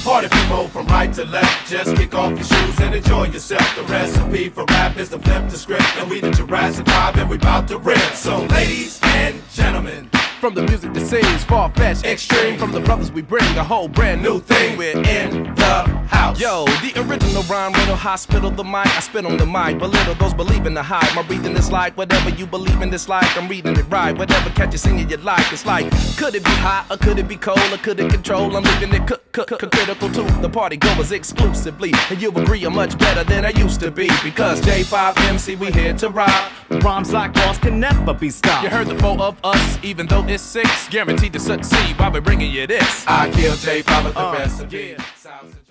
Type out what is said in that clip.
Party people from right to left, just kick off your shoes and enjoy yourself. The recipe for rap is to flip the script, and we the Jurassic 5 and we bout to rip. So ladies and gentlemen, from the music that sings far-fetched, extreme, from the brothers we bring a whole brand new thing. we're in the house. Yo, the original rhyme riddle, hospital the mic, I spit on the mic, belittle those believe in the hype. My breathing is like whatever you believe in, it's like I'm reading it right. Whatever catch you singing you like, it's like could it be hot or could it be cold or could it control? I'm leaving it critical to the party goers exclusively, and you agree I'm much better than I used to be because J5 MC we here to rock. Rhymes like bars can never be stopped. You heard the four of us, even though it's six, guaranteed to succeed while we're bringing you this. I kill J5 with the recipe. Yeah.